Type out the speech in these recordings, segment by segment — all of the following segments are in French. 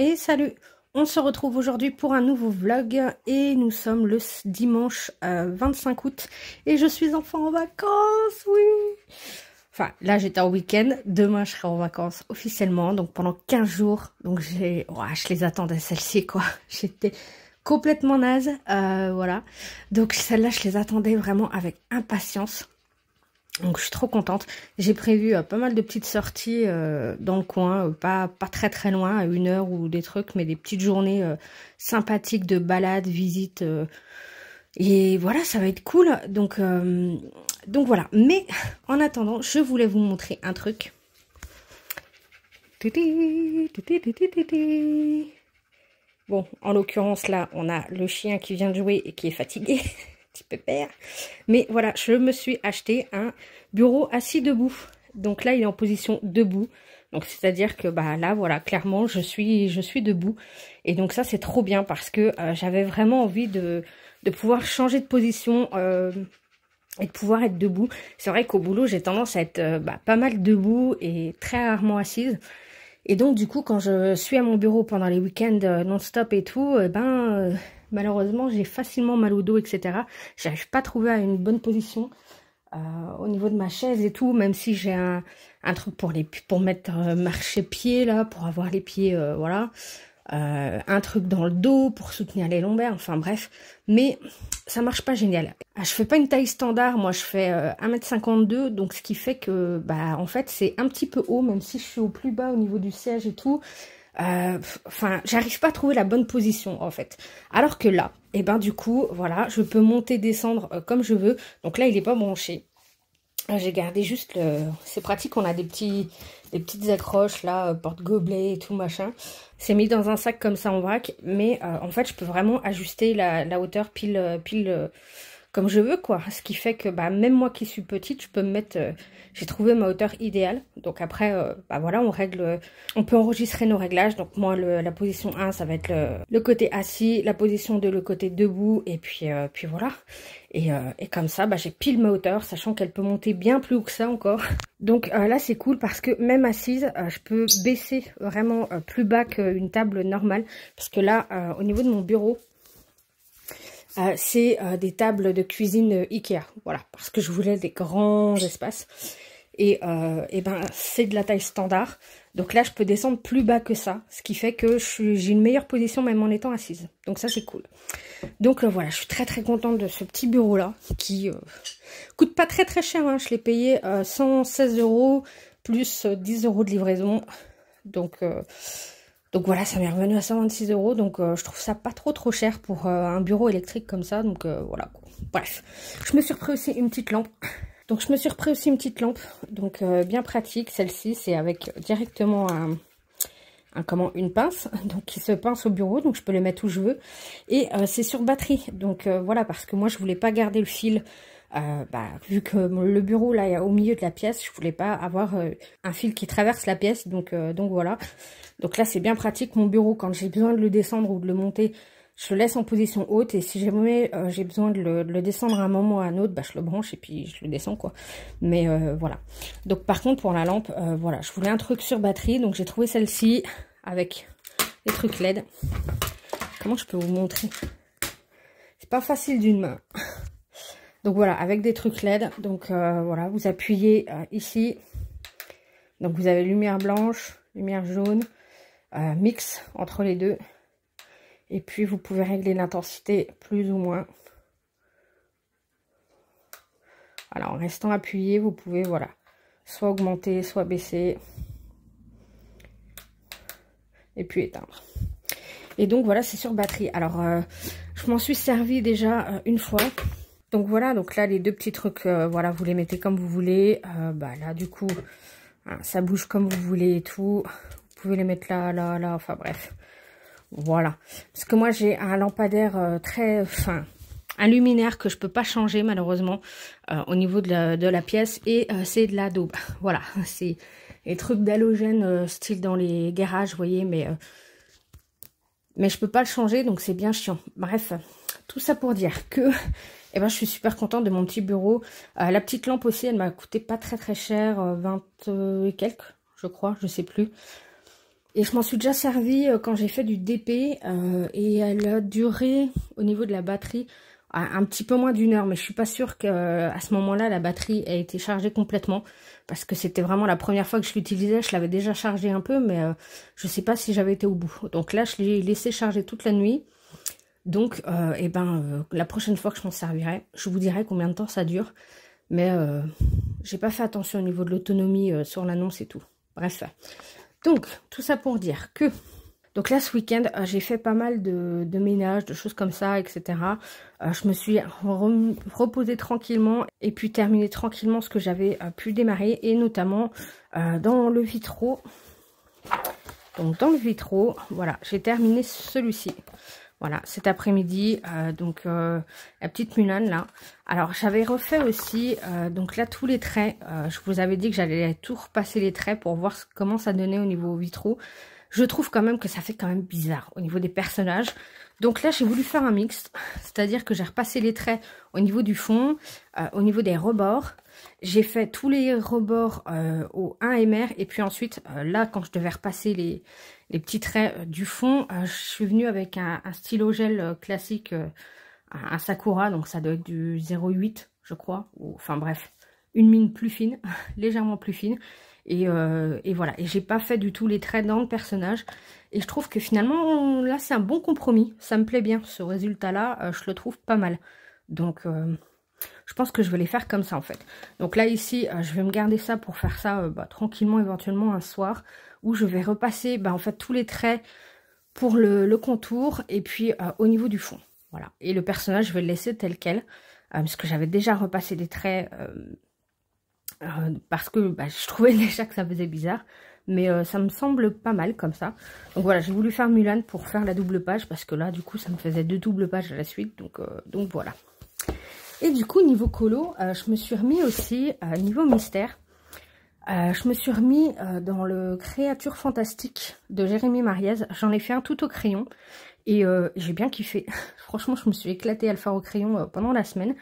Et salut! On se retrouve aujourd'hui pour un nouveau vlog et nous sommes le dimanche 25 août et je suis enfin en vacances, oui! Enfin, là j'étais en week-end, demain je serai en vacances officiellement, donc pendant 15 jours. Donc je les attendais celles-ci quoi, j'étais complètement naze, voilà. Donc celles-là je les attendais vraiment avec impatience. Donc je suis trop contente. J'ai prévu pas mal de petites sorties dans le coin, pas très très loin, à 1 heure ou des trucs, mais des petites journées sympathiques de balade, visite. Et voilà, ça va être cool. Donc voilà. Mais en attendant, je voulais vous montrer un truc. Bon, en l'occurrence là, on a le chien qui vient de jouer et qui est fatigué. Petit pépère. Mais voilà, je me suis acheté un bureau assis debout. Donc là, il est en position debout. Donc c'est-à-dire que bah là, voilà, clairement, je suis debout. Et donc ça, c'est trop bien parce que j'avais vraiment envie de pouvoir changer de position et de pouvoir être debout. C'est vrai qu'au boulot, j'ai tendance à être pas mal debout et très rarement assise. Et donc du coup, quand je suis à mon bureau pendant les week-ends non-stop et tout, malheureusement, j'ai facilement mal au dos, etc. J'arrive pas à trouver une bonne position au niveau de ma chaise et tout, même si j'ai un truc pour mettre marchepied là, pour avoir les pieds, voilà. Un truc dans le dos pour soutenir les lombaires, enfin bref. Mais ça marche pas génial. Je fais pas une taille standard, moi je fais 1m52, donc ce qui fait que, en fait, c'est un petit peu haut, même si je suis au plus bas au niveau du siège et tout. Enfin, j'arrive pas à trouver la bonne position en fait. Alors que là, et du coup, voilà, je peux monter, descendre comme je veux. Donc là, il est pas branché. J'ai gardé juste le... C'est pratique, on a des petites accroches là, porte-gobelet et tout machin. C'est mis dans un sac comme ça en vrac, mais en fait, je peux vraiment ajuster la hauteur pile comme je veux quoi. Ce qui fait que même moi qui suis petite, je peux me mettre... j'ai trouvé ma hauteur idéale. Donc après, voilà, on règle... on peut enregistrer nos réglages. Donc moi, la position 1, ça va être le côté assis. La position 2, le côté debout. Et puis voilà. Et comme ça, j'ai pile ma hauteur, sachant qu'elle peut monter bien plus haut que ça encore. Donc là, c'est cool parce que même assise, je peux baisser vraiment plus bas qu'une table normale. Parce que là, au niveau de mon bureau, c'est des tables de cuisine Ikea. Voilà, parce que je voulais des grands espaces. Et c'est de la taille standard. Donc là, je peux descendre plus bas que ça. Ce qui fait que j'ai une meilleure position même en étant assise. Donc ça, c'est cool. Donc voilà, je suis très très contente de ce petit bureau là qui coûte pas très très cher, hein. Je l'ai payé 116 € plus 10 € de livraison. Donc voilà, ça m'est revenu à 126 €. Donc je trouve ça pas trop cher pour un bureau électrique comme ça. Donc voilà. Bref, je me suis repris aussi une petite lampe. Donc bien pratique. Celle-ci, c'est avec directement une pince, donc qui se pince au bureau, donc je peux le mettre où je veux. Et c'est sur batterie, donc voilà, parce que moi je voulais pas garder le fil, vu que le bureau là est au milieu de la pièce, je voulais pas avoir un fil qui traverse la pièce, donc voilà. Donc là c'est bien pratique, mon bureau, quand j'ai besoin de le descendre ou de le monter, je le laisse en position haute, et si jamais j'ai besoin de le descendre à un moment ou à un autre, je le branche et puis je le descends quoi. Mais voilà. Donc par contre pour la lampe, voilà, je voulais un truc sur batterie, donc j'ai trouvé celle-ci avec des trucs LED. Comment je peux vous montrer? C'est pas facile d'une main. Donc voilà, avec des trucs LED. Donc voilà, vous appuyez ici. Donc vous avez lumière blanche, lumière jaune, mix entre les deux. Et puis vous pouvez régler l'intensité plus ou moins. Voilà, en restant appuyé, vous pouvez, voilà, soit augmenter, soit baisser. Et puis éteindre. Et donc voilà, c'est sur batterie. Alors, je m'en suis servi déjà une fois. Donc voilà, donc là, les deux petits trucs, voilà, vous les mettez comme vous voulez. Là, du coup, hein, ça bouge comme vous voulez et tout. Vous pouvez les mettre là, là, là, enfin bref. Voilà. Parce que moi, j'ai un lampadaire un luminaire que je peux pas changer malheureusement au niveau de la pièce. Et c'est de la daube. Voilà, c'est les trucs d'halogène style dans les garages, vous voyez, mais je peux pas le changer, donc c'est bien chiant. Bref, tout ça pour dire que je suis super contente de mon petit bureau. La petite lampe aussi, elle m'a coûté pas très cher, 20 et quelques, je crois, je sais plus. Et je m'en suis déjà servi quand j'ai fait du DP et elle a duré au niveau de la batterie un petit peu moins d'1 heure, mais je suis pas sûre qu'à ce moment-là la batterie a été chargée complètement parce que c'était vraiment la première fois que je l'utilisais. Je l'avais déjà chargée un peu, mais je sais pas si j'avais été au bout. Donc là, je l'ai laissé charger toute la nuit. Donc, la prochaine fois que je m'en servirai, je vous dirai combien de temps ça dure. Mais j'ai pas fait attention au niveau de l'autonomie sur l'annonce et tout. Bref. Donc, tout ça pour dire que... Donc là, ce week-end, j'ai fait pas mal de ménage, de choses comme ça, etc. Je me suis reposée tranquillement et puis terminé tranquillement ce que j'avais pu démarrer. Et notamment dans le vitraux. Donc dans le vitraux, voilà, j'ai terminé celui-ci. Voilà, cet après-midi, la petite Mulan là. Alors j'avais refait aussi, donc là tous les traits, je vous avais dit que j'allais tout repasser les traits pour voir comment ça donnait au niveau vitraux. Je trouve quand même que ça fait quand même bizarre au niveau des personnages. Donc là j'ai voulu faire un mix, c'est-à-dire que j'ai repassé les traits au niveau du fond, au niveau des rebords. J'ai fait tous les rebords au 1 MR et puis ensuite là quand je devais repasser les petits traits du fond, je suis venue avec un stylo gel classique, un Sakura, donc ça doit être du 0,8 je crois, ou, enfin bref, une mine plus fine, légèrement plus fine. Et voilà, et j'ai pas fait du tout les traits dans le personnage. Et je trouve que finalement, là c'est un bon compromis, ça me plaît bien, ce résultat-là, je le trouve pas mal. Donc... je pense que je vais les faire comme ça en fait. Donc là ici, je vais me garder ça pour faire ça tranquillement éventuellement un soir. Où je vais repasser en fait tous les traits pour le contour. Et puis au niveau du fond. Voilà. Et le personnage, je vais le laisser tel quel. Parce que j'avais déjà repassé des traits. Parce que je trouvais déjà que ça faisait bizarre. Mais ça me semble pas mal comme ça. Donc voilà, j'ai voulu faire Mulan pour faire la double page. Parce que là du coup ça me faisait 2 doubles pages à la suite. Donc voilà. Et du coup, niveau colo, je me suis remis aussi, niveau mystère, je me suis remis dans le Créature Fantastique de Jérémy Mariez. J'en ai fait un tout au crayon et j'ai bien kiffé. Franchement, je me suis éclatée à le faire au crayon pendant la semaine.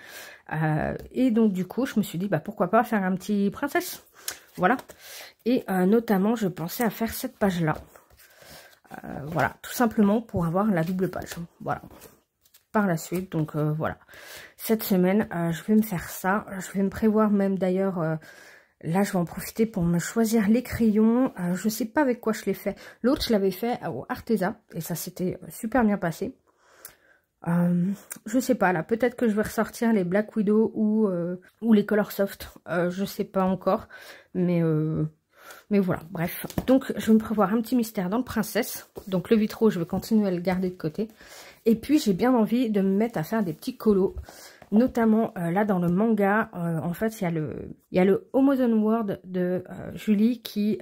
Et donc, du coup, je me suis dit, pourquoi pas faire un petit princesse. Voilà. Et notamment, je pensais à faire cette page-là. Voilà, tout simplement pour avoir la double page. Voilà. Par la suite, donc voilà, cette semaine je vais me faire ça, je vais me prévoir même d'ailleurs, là je vais en profiter pour me choisir les crayons, je sais pas avec quoi je l'ai fait, l'autre je l'avais fait au Arteza et ça s'était super bien passé, je sais pas là, peut-être que je vais ressortir les Black Widow ou les Color Soft, je sais pas encore, mais voilà, bref. Donc, je vais me prévoir un petit mystère dans le princesse. Donc, le vitraux, je vais continuer à le garder de côté. Et puis, j'ai bien envie de me mettre à faire des petits colos. Notamment, là, dans le manga, en fait, il y a le Homozone World de Julie qui...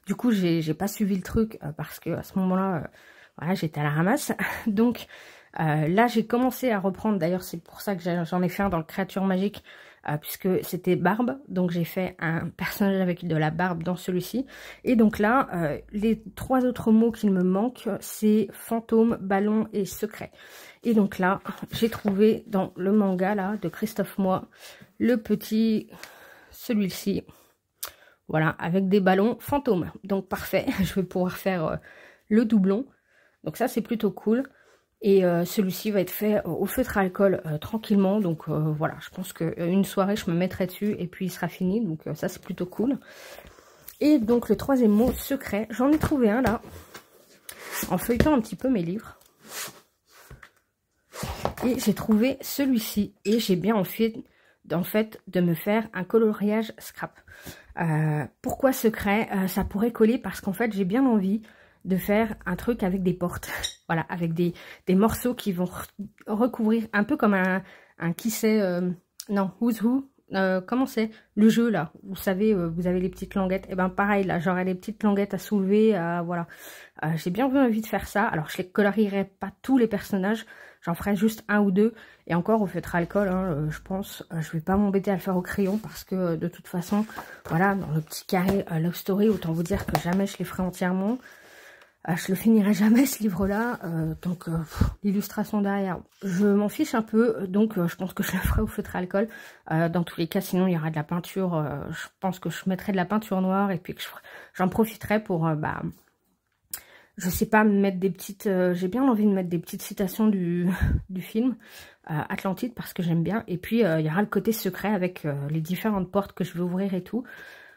du coup, j'ai pas suivi le truc parce que à ce moment-là, voilà, j'étais à la ramasse. Donc, là, j'ai commencé à reprendre. D'ailleurs, c'est pour ça que j'en ai fait un dans le Créature Magique. Puisque c'était barbe, donc j'ai fait un personnage avec de la barbe dans celui-ci. Et donc là, les 3 autres mots qu'il me manquent, c'est fantôme, ballon et secret. Et donc là, j'ai trouvé dans le manga là de Christophe Moi, le petit, celui-ci, voilà, avec des ballons fantômes. Donc parfait, je vais pouvoir faire le doublon. Donc ça, c'est plutôt cool. Et celui-ci va être fait au feutre à alcool tranquillement. Donc voilà, je pense qu'une soirée, je me mettrai dessus et puis il sera fini. Donc ça, c'est plutôt cool. Et donc le 3e mot, secret. J'en ai trouvé un là, en feuilletant un petit peu mes livres. Et j'ai trouvé celui-ci. Et j'ai bien envie, en fait, de me faire un coloriage scrap. Pourquoi secret? Ça pourrait coller parce qu'en fait, j'ai bien envie de faire un truc avec des portes. Voilà, avec des morceaux qui vont recouvrir un peu comme un qui sait, non, Who's Who, comment c'est, le jeu là, vous savez, vous avez les petites languettes, et ben pareil là, j'aurai les petites languettes à soulever, voilà. J'ai bien envie de faire ça, alors je les colorierai pas tous les personnages, j'en ferai juste 1 ou 2, et encore au feutre à alcool, hein, je pense, je vais pas m'embêter à le faire au crayon, parce que de toute façon, voilà, dans le petit carré Love Story, autant vous dire que jamais je les ferai entièrement. Je le finirai jamais ce livre-là, donc l'illustration derrière, je m'en fiche un peu, donc je pense que je le ferai au feutre à alcool. Dans tous les cas, sinon il y aura de la peinture, je pense que je mettrai de la peinture noire et puis que j'en profiterai pour je sais pas, me mettre des petites... j'ai bien envie de mettre des petites citations du film Atlantide, parce que j'aime bien. Et puis, il y aura le côté secret avec les différentes portes que je vais ouvrir et tout.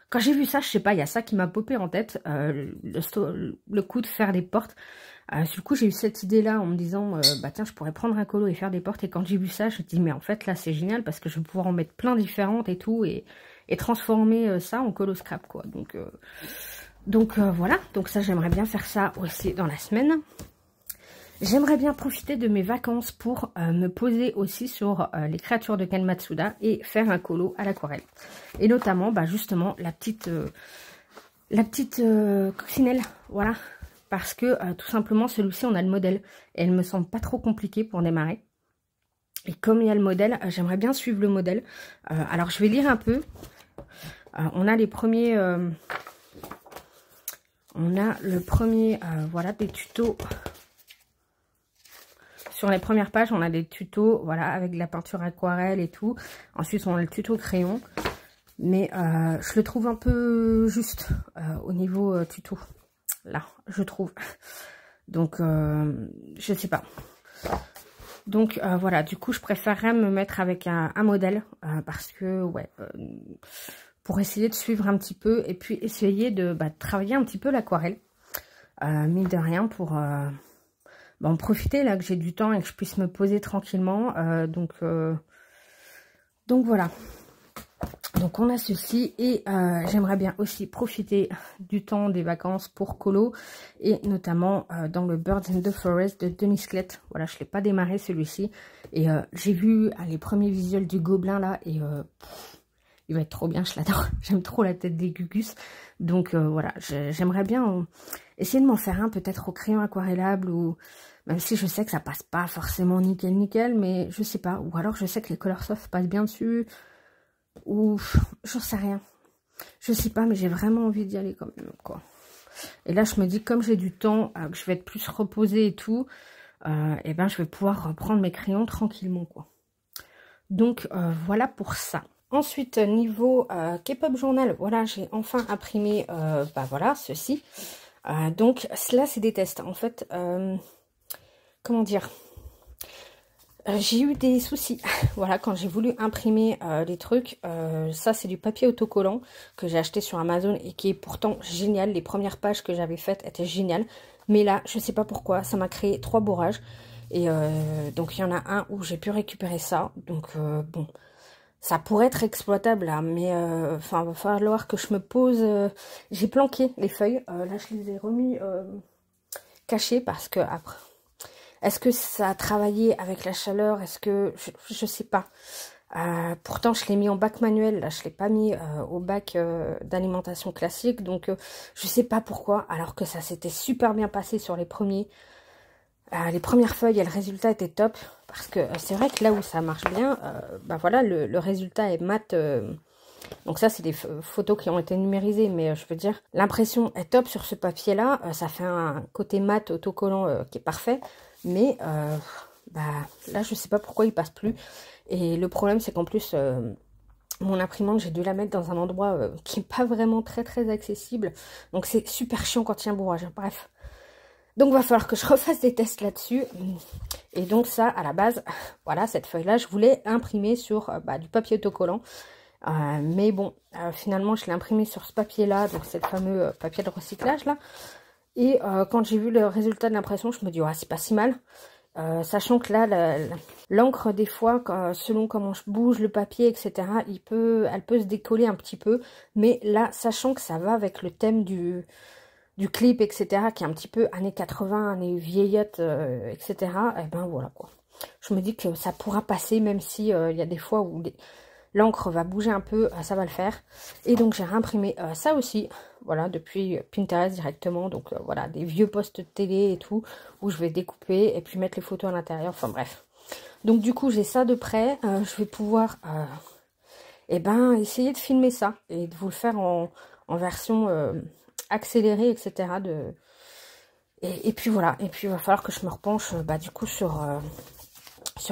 Quand j'ai vu ça, je sais pas, il y a ça qui m'a popé en tête, le coup de faire des portes. Du coup, j'ai eu cette idée-là en me disant, bah tiens, je pourrais prendre un colo et faire des portes. Et quand j'ai vu ça, je me dis, mais en fait, là, c'est génial parce que je vais pouvoir en mettre plein différentes et tout, et transformer ça en colo scrap, quoi. Donc voilà, donc ça, j'aimerais bien faire ça aussi dans la semaine. J'aimerais bien profiter de mes vacances pour me poser aussi sur les créatures de Ken Matsuda et faire un colo à l'aquarelle. Et notamment, bah justement, la petite coccinelle, voilà. Parce que tout simplement, celui-ci, on a le modèle. Et elle me semble pas trop compliquée pour démarrer. Et comme il y a le modèle, j'aimerais bien suivre le modèle. Alors, je vais lire un peu. On a les premiers... on a le premier, voilà, des tutos. Sur les premières pages, on a des tutos, voilà, avec de la peinture aquarelle et tout. Ensuite, on a le tuto crayon. Mais je le trouve un peu juste au niveau tuto. Là, je trouve. Donc, je sais pas. Donc, voilà. Du coup, je préférerais me mettre avec un modèle. Parce que, ouais, pour essayer de suivre un petit peu. Et puis, essayer de travailler un petit peu l'aquarelle. Mine de rien, pour en profiter, là, que j'ai du temps et que je puisse me poser tranquillement. Donc, voilà. Donc on a ceci et j'aimerais bien aussi profiter du temps des vacances pour colo et notamment dans le Birds in the Forest de Denis Klett. Voilà, je ne l'ai pas démarré celui-ci et j'ai vu les premiers visuels du gobelin là et il va être trop bien, je l'adore. J'aime trop la tête des Gugus. Donc voilà, j'aimerais bien essayer de m'en faire un peut-être au crayon aquarellable ou même si je sais que ça passe pas forcément nickel, mais je sais pas. Ou alors je sais que les Coloursoft passent bien dessus. Ou j'en sais rien, je sais pas, mais j'ai vraiment envie d'y aller quand même, quoi. Et là je me dis, comme j'ai du temps, que je vais être plus reposée et tout, et ben je vais pouvoir reprendre mes crayons tranquillement, quoi. Donc voilà pour ça. Ensuite, niveau K-pop journal, voilà, j'ai enfin imprimé voilà, ceci. Donc cela c'est des tests en fait. Comment dire, j'ai eu des soucis, voilà, quand j'ai voulu imprimer les trucs. Ça, c'est du papier autocollant que j'ai acheté sur Amazon et qui est pourtant génial. Les premières pages que j'avais faites étaient géniales. Mais là, je sais pas pourquoi, ça m'a créé 3 bourrages. Et donc, il y en a un où j'ai pu récupérer ça. Donc, bon, ça pourrait être exploitable, là. Mais, enfin, va falloir que je me pose... J'ai planqué les feuilles. Là, je les ai remis cachées parce que après... Est-ce que ça a travaillé avec la chaleur? Est-ce que... Je sais pas. Pourtant, je l'ai mis en bac manuel. Là, je l'ai pas mis au bac d'alimentation classique. Donc, je sais pas pourquoi. Alors que ça s'était super bien passé sur les premiers. Les premières feuilles, et le résultat était top. Parce que c'est vrai que là où ça marche bien, voilà, le résultat est mat. Donc ça, c'est des photos qui ont été numérisées. Mais je veux dire, l'impression est top sur ce papier-là. Ça fait un côté mat autocollant qui est parfait. Mais là, je sais pas pourquoi il passe plus. Et le problème, c'est qu'en plus, mon imprimante, j'ai dû la mettre dans un endroit qui n'est pas vraiment très accessible. Donc, c'est super chiant quand il y a un bourrage. Bref. Donc, va falloir que je refasse des tests là-dessus. Et donc, ça, à la base, voilà, cette feuille-là, je voulais imprimer sur du papier autocollant. Mais bon, finalement, je l'ai imprimé sur ce papier-là. Donc, c'est le fameux papier de recyclage, là. Et quand j'ai vu le résultat de l'impression, je me dis, c'est pas si mal. Sachant que là, l'encre, des fois, selon comment je bouge le papier, etc., elle peut se décoller un petit peu. Mais là, sachant que ça va avec le thème du clip, etc., qui est un petit peu années 80, années vieillotte, etc., et ben voilà, quoi. Je me dis que ça pourra passer, même si il y a des fois où l'encre va bouger un peu, ça va le faire. Et donc, j'ai réimprimé ça aussi, voilà, depuis Pinterest directement. Donc, voilà, des vieux postes de télé et tout, où je vais découper et puis mettre les photos à l'intérieur. Enfin, bref. Donc, du coup, j'ai ça de près. Je vais pouvoir, essayer de filmer ça et de vous le faire en version accélérée, etc. Et puis, voilà. Et puis, il va falloir que je me repenche, du coup, sur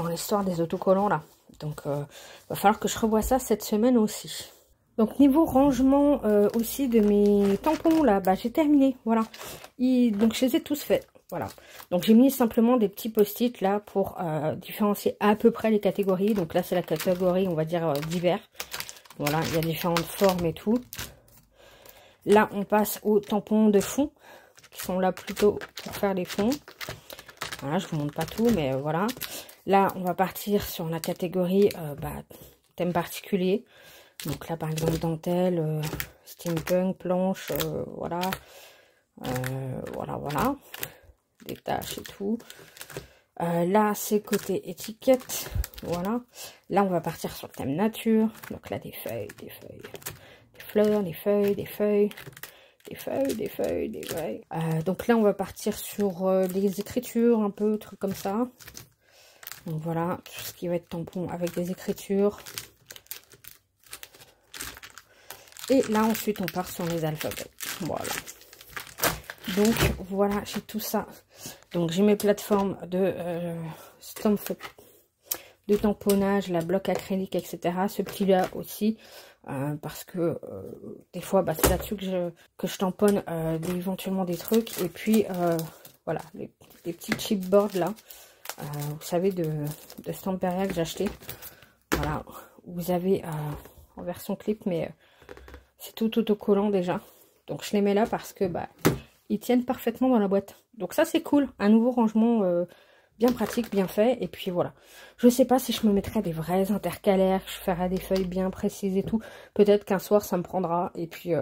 l'histoire des autocollants, là. Donc, va falloir que je revoie ça cette semaine aussi. Donc niveau rangement aussi de mes tampons là, bah j'ai terminé, voilà. Donc je les ai tous faits, voilà. Donc j'ai mis simplement des petits post-it là pour différencier à peu près les catégories. Donc là c'est la catégorie on va dire divers. Voilà, il y a différentes formes et tout. Là on passe aux tampons de fond, qui sont là plutôt pour faire les fonds. Voilà, je vous montre pas tout, mais voilà. Là on va partir sur la catégorie thème particulier. Donc là, par exemple, dentelle, steampunk, planche, voilà. Voilà. Des taches et tout. Là, c'est côté étiquette. Voilà. Là, on va partir sur le thème nature. Donc là, des feuilles. Des fleurs, des feuilles. Donc là, on va partir sur les écritures, un peu, trucs comme ça. Donc voilà, tout ce qui va être tampon avec des écritures. Et là, ensuite, on part sur les alphabets. Voilà. Donc, voilà, j'ai tout ça. Donc, j'ai mes plateformes de de tamponnage, la bloc acrylique, etc. Ce petit-là aussi. Parce que des fois, bah, c'est là-dessus que je tamponne éventuellement des trucs. Et puis, voilà, les petits chipboards là. Vous savez, de Stamperia que j'ai acheté. Voilà. Vous avez en version clip, mais... c'est tout autocollant déjà. Donc je les mets là parce que bah ils tiennent parfaitement dans la boîte. Donc ça c'est cool. Un nouveau rangement bien pratique, bien fait. Et puis voilà. Je sais pas si je me mettrai des vrais intercalaires, que je ferai des feuilles bien précises et tout. Peut-être qu'un soir ça me prendra. Et puis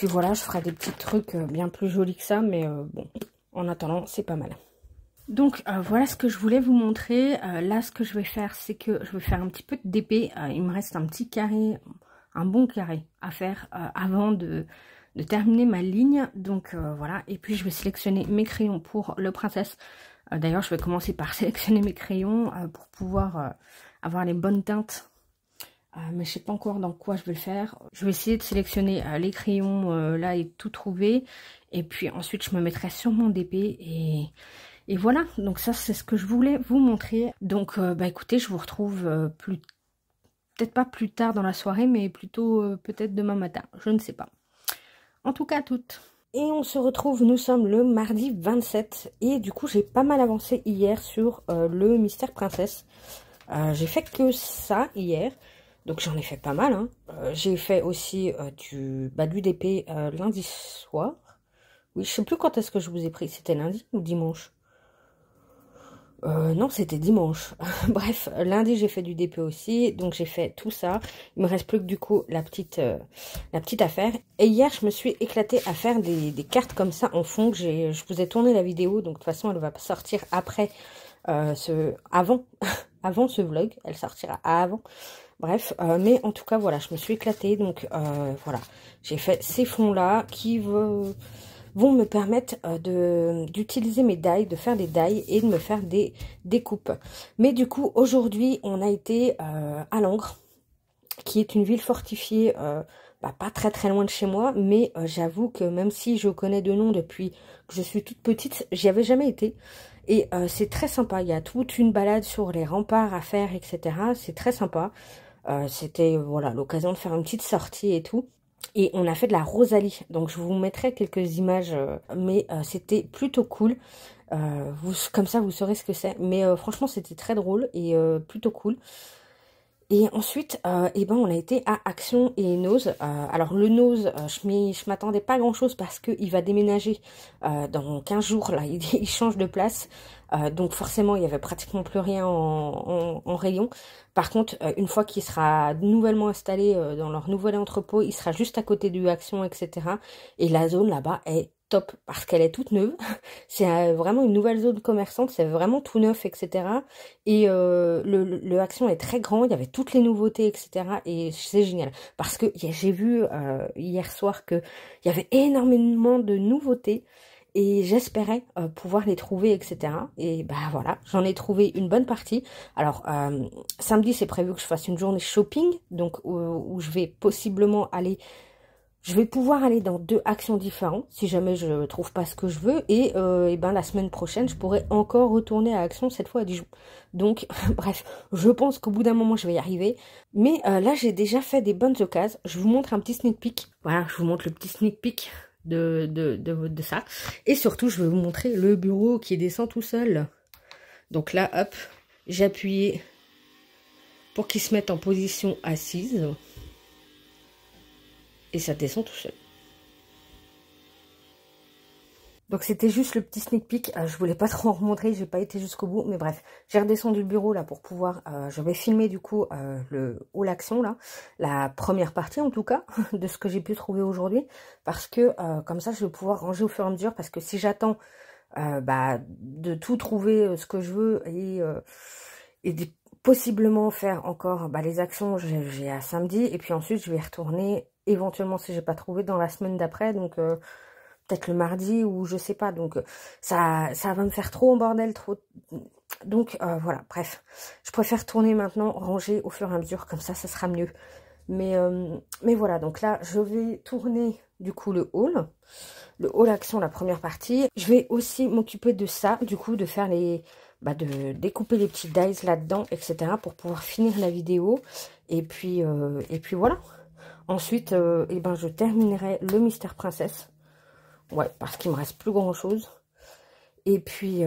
voilà, je ferai des petits trucs bien plus jolis que ça. Mais bon, en attendant, c'est pas mal. Donc voilà ce que je voulais vous montrer. Là ce que je vais faire, c'est que je vais faire un petit peu de DP. Il me reste un petit carré... un bon carré à faire avant de terminer ma ligne. Donc voilà, et puis je vais sélectionner mes crayons pour le princesse. D'ailleurs, je vais commencer par sélectionner mes crayons pour pouvoir avoir les bonnes teintes. Mais je sais pas encore dans quoi je vais le faire. Je vais essayer de sélectionner les crayons là et tout trouver. Et puis ensuite, je me mettrai sur mon DP et voilà. Donc ça, c'est ce que je voulais vous montrer. Donc bah écoutez, je vous retrouve peut-être pas plus tard dans la soirée, mais plutôt peut-être demain matin. Je ne sais pas. En tout cas, à toutes. Et on se retrouve, nous sommes le mardi 27. Et du coup, j'ai pas mal avancé hier sur le mystère princesse. J'ai fait que ça hier. Donc j'en ai fait pas mal. Hein. J'ai fait aussi du DP lundi soir. Oui, je sais plus quand est-ce que je vous ai pris. C'était lundi ou dimanche? Non, c'était dimanche. Bref, lundi j'ai fait du DP aussi, donc j'ai fait tout ça. Il me reste plus que du coup la petite affaire. Et hier, je me suis éclatée à faire des cartes comme ça en fond. Je vous ai tourné la vidéo, donc de toute façon elle va sortir après avant avant ce vlog. Elle sortira avant. Bref, mais en tout cas voilà, je me suis éclatée. Donc voilà, j'ai fait ces fonds là qui vont me permettre d'utiliser mes die, de faire des die et de me faire des découpes. Mais du coup, aujourd'hui, on a été à Langres, qui est une ville fortifiée, pas très loin de chez moi, mais j'avoue que même si je connais de nom depuis que je suis toute petite, j'y avais jamais été. Et c'est très sympa, il y a toute une balade sur les remparts à faire, etc. C'est très sympa. C'était voilà l'occasion de faire une petite sortie et tout. Et on a fait de la Rosalie, donc je vous mettrai quelques images, mais c'était plutôt cool. Comme ça, vous saurez ce que c'est. Mais franchement, c'était très drôle et plutôt cool. Et ensuite, on a été à Action et Nose. Alors le Nose, je m'attendais pas à grand chose parce qu'il va déménager dans 15 jours. Là, il change de place. Donc forcément, il y avait pratiquement plus rien en rayon. Par contre, une fois qu'il sera nouvellement installé dans leur nouvel entrepôt, il sera juste à côté du Action, etc. Et la zone là-bas est top parce qu'elle est toute neuve. C'est vraiment une nouvelle zone commerçante, c'est vraiment tout neuf, etc. Et le Action est très grand, il y avait toutes les nouveautés, etc. Et c'est génial parce que j'ai vu hier soir que il y avait énormément de nouveautés. Et j'espérais pouvoir les trouver, etc. Et bah voilà, j'en ai trouvé une bonne partie. Alors, samedi, c'est prévu que je fasse une journée shopping, donc où je vais possiblement aller Je vais pouvoir aller dans 2 actions différentes si jamais je trouve pas ce que je veux. Et ben la semaine prochaine, je pourrais encore retourner à Action, cette fois à Dijon. Donc, bref, je pense qu'au bout d'un moment, je vais y arriver. Mais là, j'ai déjà fait des bonnes occasions. Je vous montre un petit sneak peek. Voilà, je vous montre le petit sneak peek de ça. Et surtout, je vais vous montrer le bureau qui descend tout seul. Donc là, hop, j'ai appuyé pour qu'il se mette en position assise. Et ça descend tout seul. Donc c'était juste le petit sneak peek. Je voulais pas trop en remontrer, j'ai pas été jusqu'au bout. Mais bref, j'ai redescendu le bureau là pour pouvoir... je vais filmer du coup le haul action là. La première partie en tout cas, de ce que j'ai pu trouver aujourd'hui. Parce que comme ça je vais pouvoir ranger au fur et à mesure. Parce que si j'attends de tout trouver ce que je veux et de possiblement faire encore les actions, j'ai à samedi. Et puis ensuite je vais y retourner... éventuellement si j'ai pas trouvé dans la semaine d'après, donc peut-être le mardi ou je sais pas, donc ça va me faire trop en bordel, trop, donc voilà, bref, je préfère tourner maintenant, ranger au fur et à mesure, comme ça sera mieux, mais voilà, donc là je vais tourner du coup le haul action, la première partie. Je vais aussi m'occuper de ça, du coup de faire les de découper les petits dies là-dedans, etc., pour pouvoir finir la vidéo, et puis voilà. Ensuite, je terminerai le Mystère Princesse. Ouais, parce qu'il me reste plus grand chose. Et puis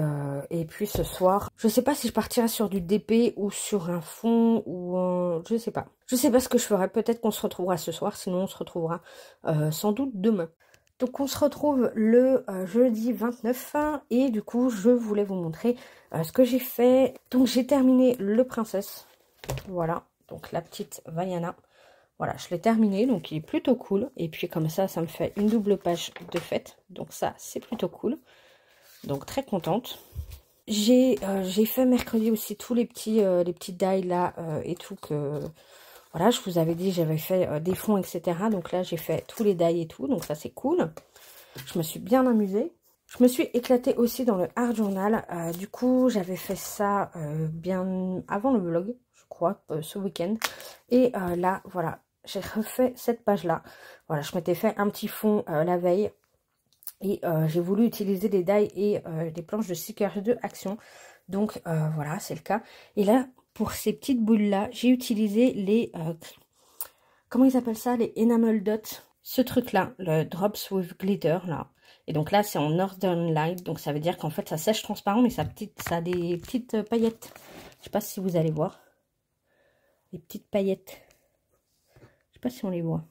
ce soir, je sais pas si je partirai sur du DP ou sur un fond ou un... Je sais pas. Je sais pas ce que je ferai. Peut-être qu'on se retrouvera ce soir. Sinon, on se retrouvera sans doute demain. Donc, on se retrouve le jeudi 29. Et du coup, je voulais vous montrer ce que j'ai fait. Donc, j'ai terminé le Princesse. Voilà. Donc, la petite Vaiana. Voilà, je l'ai terminé, donc il est plutôt cool. Et puis comme ça, ça me fait une double page de fête. Donc ça, c'est plutôt cool. Donc très contente. J'ai fait mercredi aussi tous les petits dies là et tout que... Voilà, je vous avais dit, j'avais fait des fonds, etc. Donc là, j'ai fait tous les dies et tout. Donc ça, c'est cool. Je me suis bien amusée. Je me suis éclatée aussi dans le Art Journal. Du coup, j'avais fait ça bien avant le vlog, je crois, ce week-end. Et là, voilà, j'ai refait cette page-là. Voilà, je m'étais fait un petit fond la veille. Et j'ai voulu utiliser des dies et des planches de stickers de Action. Donc voilà, c'est le cas. Et là, pour ces petites boules-là, j'ai utilisé les... comment ils appellent ça? Les enamel dots. Ce truc-là, le Drops with Glitter, là. Et donc là, c'est en Northern Light. Donc ça veut dire qu'en fait, ça sèche transparent, mais ça a des petites paillettes. Je sais pas si vous allez voir. Les petites paillettes. Je sais pas si on les voit.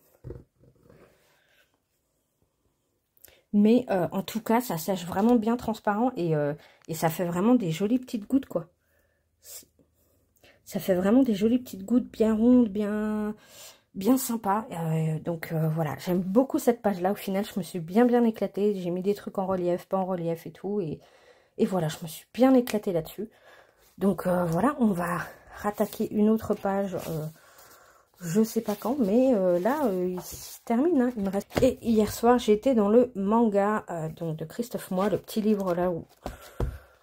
Mais en tout cas, ça sèche vraiment bien transparent. Et ça fait vraiment des jolies petites gouttes, quoi. Ça fait vraiment des jolies petites gouttes bien rondes, bien sympa. Donc voilà, j'aime beaucoup cette page là. Au final, je me suis bien éclatée. J'ai mis des trucs en relief, pas en relief et tout, et voilà, je me suis bien éclatée là-dessus. Donc voilà, on va rattaquer une autre page, je sais pas quand, mais là il se termine, hein, il me reste. Et hier soir, j'ai été dans le manga donc de Christophe Moi, le petit livre là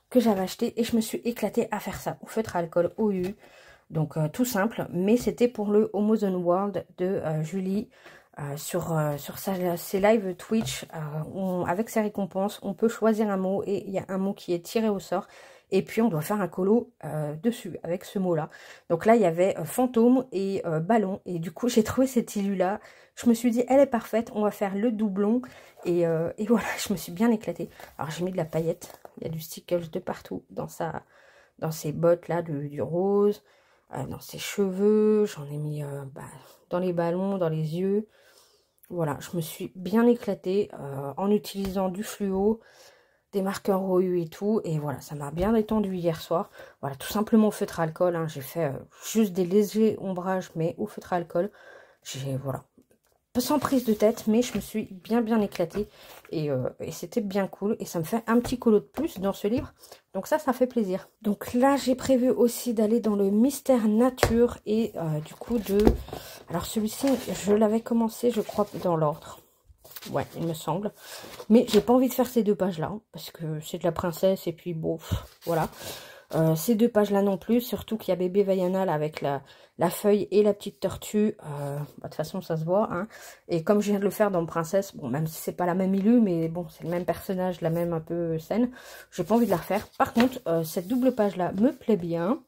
que j'avais acheté, et je me suis éclatée à faire ça au feutre à alcool OU. Donc tout simple, mais c'était pour le Amazon World de Julie. Sur ses lives Twitch, avec ses récompenses, on peut choisir un mot, et il y a un mot qui est tiré au sort. Et puis on doit faire un colo dessus, avec ce mot-là. Donc là, il y avait fantôme et ballon. Et du coup, j'ai trouvé cette illu-là. Je me suis dit, elle est parfaite, on va faire le doublon. Et voilà, je me suis bien éclatée. Alors j'ai mis de la paillette. Il y a du stickers de partout dans ses bottes là, du rose. Dans ses cheveux, j'en ai mis dans les ballons, dans les yeux. Voilà, je me suis bien éclatée en utilisant du fluo, des marqueurs OU et tout. Et voilà, ça m'a bien détendu hier soir. Voilà, tout simplement au feutre à alcool. Hein, j'ai fait juste des légers ombrages, mais au feutre à alcool. Voilà, sans prise de tête, mais je me suis bien éclatée. Et c'était bien cool. Et ça me fait un petit colo de plus dans ce livre. Donc ça fait plaisir. Donc là, j'ai prévu aussi d'aller dans le Mystère Nature. Et du coup, alors celui-ci, je l'avais commencé, je crois, dans l'ordre. Ouais, il me semble. Mais j'ai pas envie de faire ces 2 pages-là. Parce que c'est de la princesse. Et puis, bon, voilà. Ces 2 pages-là non plus, surtout qu'il y a bébé Vaiana là, avec la feuille et la petite tortue. Bah, de toute façon, ça se voit. Hein. Et comme je viens de le faire dans Princesse, bon, même si c'est pas la même Ilu, mais bon, c'est le même personnage, la même un peu scène, j'ai pas envie de la refaire. Par contre, cette double page-là me plaît bien.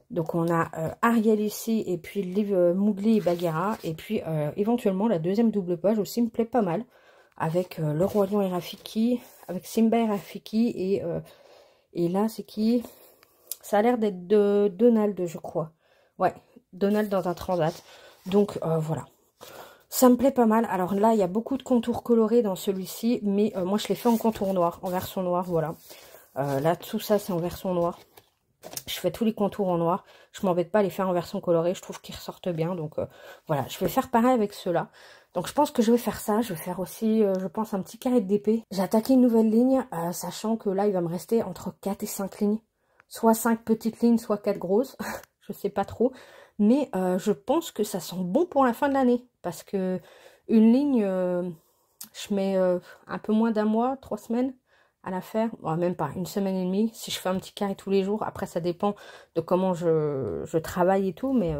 Donc on a Ariel ici, et puis le livre Mowgli et Bagheera, et puis éventuellement la deuxième double page aussi me plaît pas mal, avec le Roi Lion et Rafiki, avec Simba et Rafiki, et là c'est qui? Ça a l'air d'être de Donald, je crois. Ouais, Donald dans un transat. Donc voilà, ça me plaît pas mal. Alors là, il y a beaucoup de contours colorés dans celui-ci, mais moi je l'ai fait en contour noir, en version noire, voilà. Là, tout ça c'est en version noire. Je fais tous les contours en noir. Je m'embête pas à les faire en version colorée. Je trouve qu'ils ressortent bien. Donc voilà, je vais faire pareil avec ceux-là. Donc je pense que je vais faire ça. Je vais faire aussi, je pense, un petit carré d'épée. J'ai attaqué une nouvelle ligne, sachant que là, il va me rester entre 4 et 5 lignes. Soit 5 petites lignes, soit 4 grosses. Je sais pas trop. Mais je pense que ça sent bon pour la fin de l'année. Parce que une ligne, je mets un peu moins d'un mois, 3 semaines à la faire, bon, même pas, 1 semaine et demie, si je fais un petit carré tous les jours. Après, ça dépend de comment je travaille et tout, mais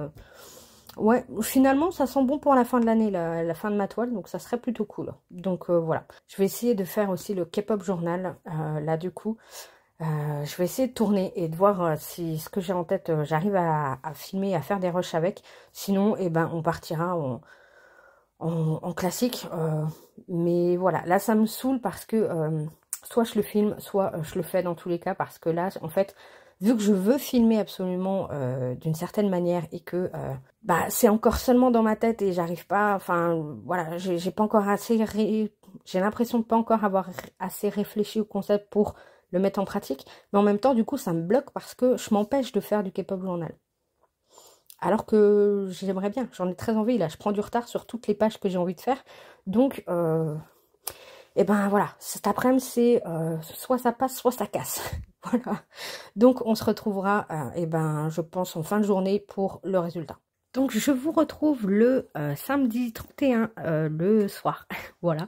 ouais, finalement, ça sent bon pour la fin de l'année, la fin de ma toile, donc ça serait plutôt cool. Donc voilà, je vais essayer de faire aussi le K-pop journal, là du coup, je vais essayer de tourner et de voir si ce que j'ai en tête, j'arrive à filmer, à faire des rushs avec, sinon, eh ben, on partira en classique, mais voilà, là, ça me saoule parce que soit je le filme, soit je le fais dans tous les cas, parce que là, en fait, vu que je veux filmer absolument d'une certaine manière et que bah c'est encore seulement dans ma tête et j'arrive pas, enfin voilà, j'ai pas encore assez, j'ai l'impression de pas encore avoir assez réfléchi au concept pour le mettre en pratique, mais en même temps, du coup, ça me bloque parce que je m'empêche de faire du K-pop journal. Alors que j'aimerais bien, j'en ai très envie, là, je prends du retard sur toutes les pages que j'ai envie de faire, donc et ben voilà, cet après-midi, c'est soit ça passe, soit ça casse. Voilà. Donc, on se retrouvera, et ben, je pense, en fin de journée pour le résultat. Donc, je vous retrouve le samedi 31, le soir. Voilà.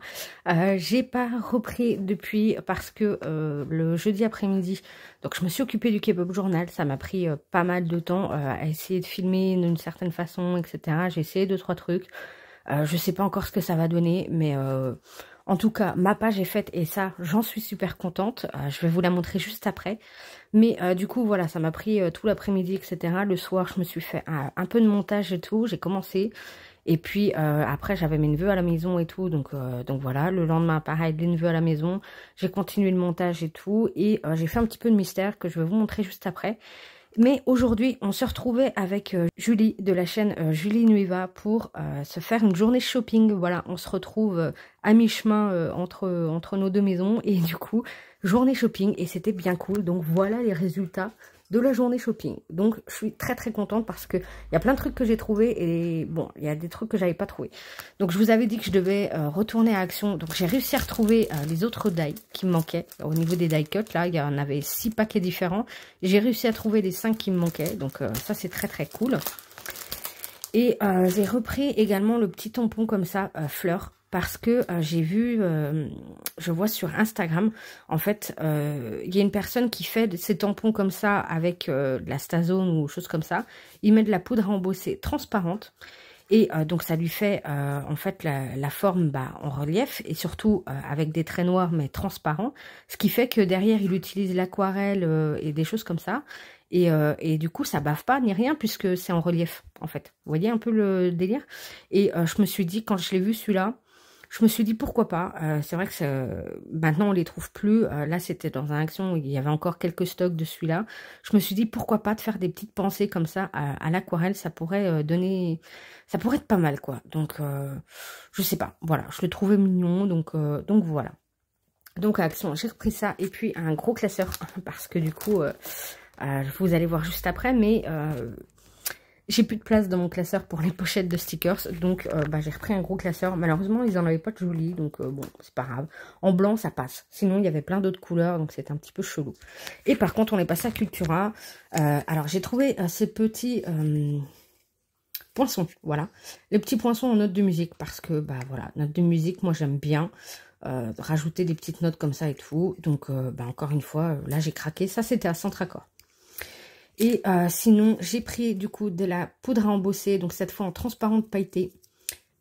J'ai pas repris depuis parce que le jeudi après-midi, donc je me suis occupée du K-pop journal. Ça m'a pris pas mal de temps à essayer de filmer d'une certaine façon, etc. J'ai essayé 2-3 trucs. Je sais pas encore ce que ça va donner, mais en tout cas, ma page est faite et ça, j'en suis super contente. Je vais vous la montrer juste après. Mais du coup, voilà, ça m'a pris tout l'après-midi, etc. Le soir, je me suis fait un peu de montage et tout. J'ai commencé. Et puis après, j'avais mes neveux à la maison et tout. Donc voilà, le lendemain, pareil, des neveux à la maison. J'ai continué le montage et tout. Et j'ai fait un petit peu de mystère que je vais vous montrer juste après. Mais aujourd'hui, on se retrouvait avec Julie de la chaîne Julie Nueva pour se faire une journée shopping. Voilà, on se retrouve à mi-chemin entre nos deux maisons et du coup, journée shopping et c'était bien cool. Donc voilà les résultats de la journée shopping. Donc je suis très très contente parce que il y a plein de trucs que j'ai trouvé et bon, il y a des trucs que j'avais pas trouvé. Donc je vous avais dit que je devais retourner à Action. Donc j'ai réussi à retrouver les autres die qui me manquaient. Au niveau des die cuts, là, il y en avait 6 paquets différents. J'ai réussi à trouver les 5 qui me manquaient. Donc ça c'est très très cool. Et j'ai repris également le petit tampon comme ça, fleur. Parce que j'ai vu, je vois sur Instagram, en fait, il y a une personne qui fait ces tampons comme ça avec de la Stazone ou choses comme ça. Il met de la poudre à embosser transparente. Et donc ça lui fait en fait la forme en relief et surtout avec des traits noirs mais transparents. Ce qui fait que derrière il utilise l'aquarelle et des choses comme ça. Et du coup ça bave pas ni rien puisque c'est en relief en fait. Vous voyez un peu le délire. Et je me suis dit quand je l'ai vu celui-là, je me suis dit pourquoi pas. C'est vrai que maintenant on les trouve plus. Là c'était dans un Action où il y avait encore quelques stocks de celui-là. Je me suis dit pourquoi pas de faire des petites pensées comme ça à l'aquarelle. Ça pourrait donner, ça pourrait être pas mal quoi. Donc je sais pas. Voilà, je le trouvais mignon. Donc voilà. Donc à Action j'ai repris ça et puis un gros classeur parce que du coup vous allez voir juste après, mais j'ai plus de place dans mon classeur pour les pochettes de stickers, donc j'ai repris un gros classeur. Malheureusement, ils en avaient pas de jolis, donc bon, c'est pas grave. En blanc, ça passe. Sinon, il y avait plein d'autres couleurs, donc c'était un petit peu chelou. Et par contre, on est passé à Cultura. Alors, j'ai trouvé ces petits poinçons, voilà. Les petits poinçons en note de musique, parce que, voilà, note de musique, moi, j'aime bien. rajouter des petites notes comme ça et tout. Donc, bah, encore une fois, là, j'ai craqué. Ça, c'était à Centracor. Et sinon, j'ai pris du coup de la poudre à embosser. Donc, cette fois en transparente pailletée.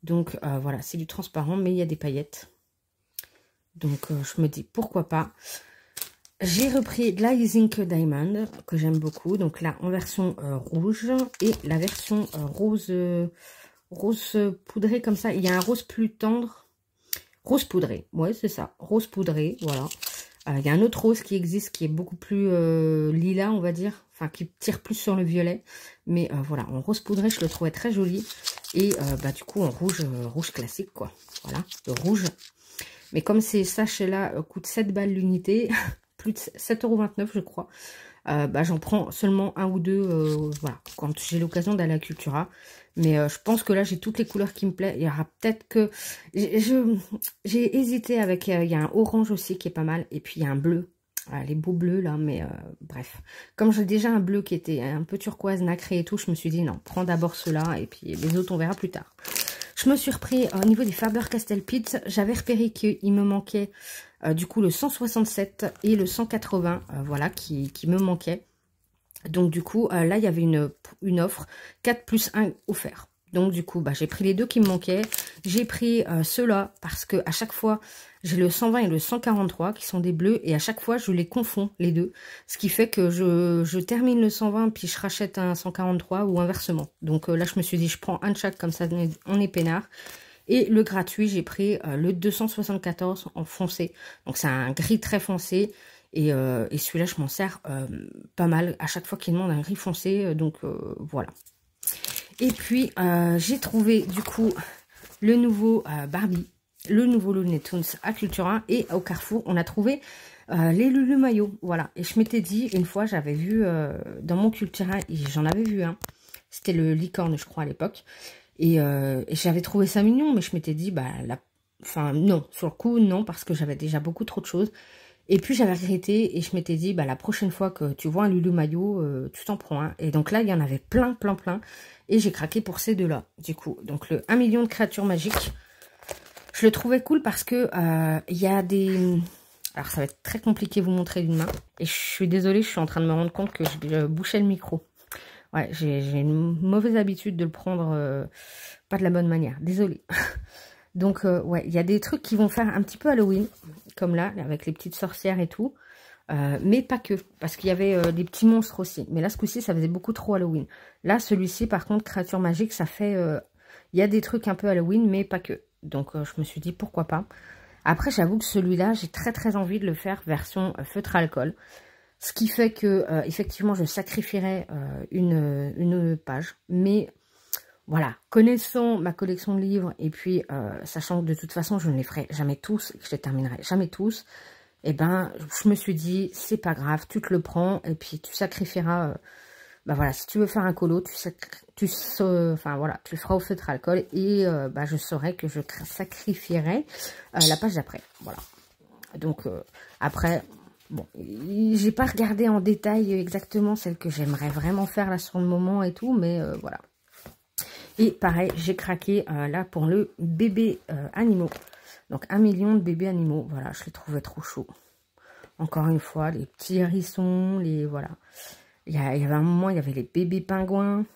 Donc, voilà, c'est du transparent, mais il y a des paillettes. Donc, je me dis, pourquoi pas. J'ai repris de la Ink Diamond, que j'aime beaucoup. Donc là, en version rouge. Et la version rose poudré comme ça. Il y a un rose plus tendre. Rose poudré. Ouais, c'est ça. Rose poudré, voilà. Il y a un autre rose qui existe, qui est beaucoup plus lilas, on va dire. Enfin, qui tire plus sur le violet. Mais voilà, en rose poudré, je le trouvais très joli. Et bah, du coup, en rouge, rouge classique, quoi. Voilà, le rouge. Mais comme ces sachets-là coûtent 7 balles l'unité... plus de 7,29 € je crois. Bah, j'en prends seulement un ou deux voilà, quand j'ai l'occasion d'aller à Cultura. Mais je pense que là, j'ai toutes les couleurs qui me plaisent. Il y aura peut-être que... J'ai hésité avec... il y a un orange aussi qui est pas mal. Et puis, il y a un bleu. Voilà, les beaux bleus, là. Mais bref. Comme j'ai déjà un bleu qui était un peu turquoise, nacré et tout, je me suis dit, non, prends d'abord ceux-là. Et puis, les autres, on verra plus tard. Je me suis repris au niveau des Faber-Castell Pits. J'avais repéré qu'il me manquait... du coup, le 167 et le 180, voilà, qui me manquaient. Donc, du coup, là, il y avait une offre 4 plus 1 offert. Donc, du coup, bah, j'ai pris les deux qui me manquaient. J'ai pris ceux-là parce que à chaque fois, j'ai le 120 et le 143 qui sont des bleus. Et à chaque fois, je les confonds, les deux. Ce qui fait que je termine le 120 puis je rachète un 143 ou inversement. Donc, là, je me suis dit, je prends un de chaque, comme ça, on est peinard. Et le gratuit, j'ai pris le 274 en foncé. Donc, c'est un gris très foncé. Et celui-là, je m'en sers pas mal à chaque fois qu'il demande un gris foncé. Donc, voilà. Et puis, j'ai trouvé, du coup, le nouveau Barbie, le nouveau Looney Tunes à Cultura. Et au Carrefour, on a trouvé les Lulu Maillot. Voilà. Et je m'étais dit, une fois, j'avais vu dans mon Cultura, j'en avais vu un. C'était le licorne, je crois, à l'époque. Et j'avais trouvé ça mignon, mais je m'étais dit, bah, enfin, non, sur le coup, non, parce que j'avais déjà beaucoup trop de choses. Et puis, j'avais regretté, et je m'étais dit, bah, la prochaine fois que tu vois un Lulu Maillot, tu t'en prends un. Et donc là, il y en avait plein, plein, plein. Et j'ai craqué pour ces deux-là, du coup. Donc, le 1 million de créatures magiques. Je le trouvais cool parce que il y a des... Alors, ça va être très compliqué de vous montrer d'une main. Et je suis désolée, je suis en train de me rendre compte que je bouchais le micro. Ouais, j'ai une mauvaise habitude de le prendre pas de la bonne manière. Désolée. Donc, ouais, il y a des trucs qui vont faire un petit peu Halloween. Comme là, avec les petites sorcières et tout. Mais pas que. Parce qu'il y avait des petits monstres aussi. Mais là, ce coup-ci, ça faisait beaucoup trop Halloween. Là, celui-ci, par contre, créature magique, ça fait... Il y a des trucs un peu Halloween, mais pas que. Donc, je me suis dit, pourquoi pas. Après, j'avoue que celui-là, j'ai très très envie de le faire version feutre alcool. Ce qui fait que, effectivement, je sacrifierais une page. Mais, voilà, connaissant ma collection de livres, et puis, sachant que de toute façon, je ne les ferai jamais tous, et que je les terminerai jamais tous, eh ben, je me suis dit, c'est pas grave, tu te le prends, et puis tu sacrifieras... bah voilà, si tu veux faire un colo, enfin voilà, tu le feras au feutre alcool, et bah, je saurai que je sacrifierai la page d'après. Voilà. Donc, après... Bon, j'ai pas regardé en détail exactement celle que j'aimerais vraiment faire là sur le moment et tout, mais voilà. Et pareil, j'ai craqué là pour le bébé animaux. Donc 1 million de bébés animaux, voilà, je les trouvais trop chauds. Encore une fois, les petits hérissons, les... Voilà. Il y avait un moment, il y avait les bébés pingouins.